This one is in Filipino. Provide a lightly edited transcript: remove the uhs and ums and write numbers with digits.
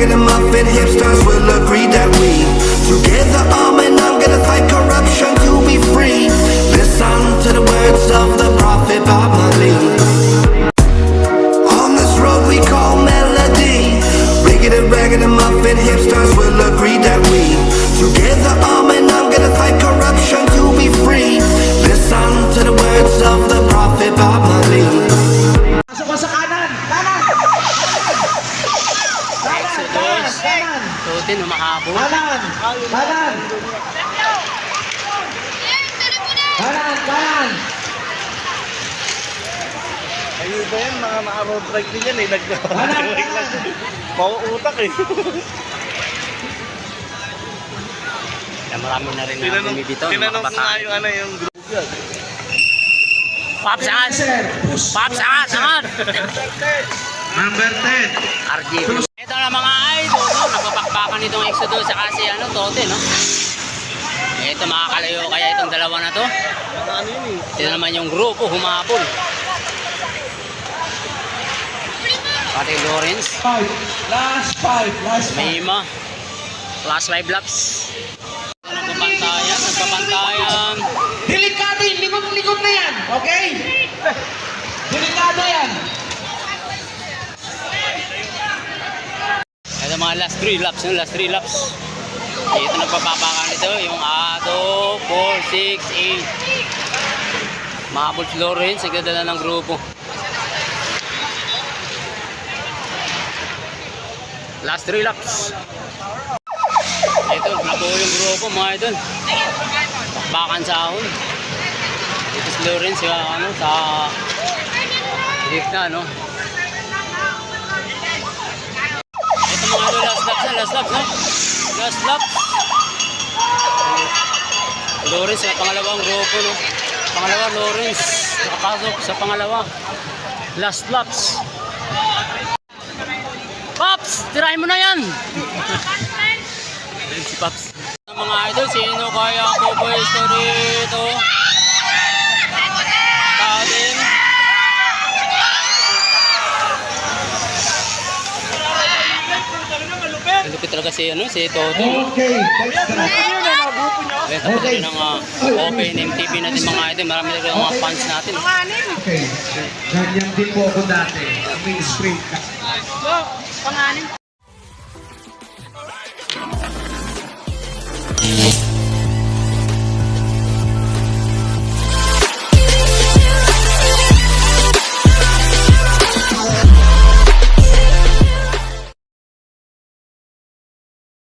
ragamuffin hipsters will agree that we together arm in arm gonna fight corruption to be free. Listen to the words of the prophet Bob Marley. On this road we call melody, ragamuffin hipsters will agree that we together arm in arm gonna fight corruption to be free. Listen to the words of the prophet Bob Marley. Pasok ko sa kanan! Kanan! Kanan! Kanan! Kanan! Tutin, umahabol. Kanan! Kanan! Kanan! Kanan! Ayun ba yan, mga road bike din yan eh, Kanan! mauutak eh. Kaya marami na rin na bumibito. Tinanong ko nga yung ano yung group yan. Paps, angat! Paps, angat! Angat! Number 10. RGB. Ito na mga idol, no? Napapakpakan itong Exodus sa kasi ano, Tote, no? Ito makakalayo kaya itong dalawa na to. Ano yun eh? Ito naman yung grupo, humapol. Pati Lawrence. Last five. Mahima. Last 5 laps. Nagpapantayan. Delikado yun! Likod na yan! Okay? Delikado yan! Ito mga last 3 laps, no? Last 3 laps. Ito nagpapapakan ito, yung 2, 4, 6, 8. Mahabol si Lawrence, nagdadala ng grupo. Last 3 laps. Ito, nabuo yung grupo mga idol. Bakbakan sa ahon. Ito si Lawrence, ano, sa gitna, no? Ito mga idol, last laps, no? Last lap. Lawrence, sa pangalawang grupo, no? Pangalawa, Lawrence. Nakapasok sa pangalawa. Last laps. Pops, tirahin mo na yan. Si Pops. Mga idol, sino kaya ako pwesto rito? Tatin. Lupit talaga si Toto. Okay. Ito po ng Open MTV natin mga idol. Marami talaga mga fans natin. Okay. Ganyan din po ako dati. May straight ka. Panganin.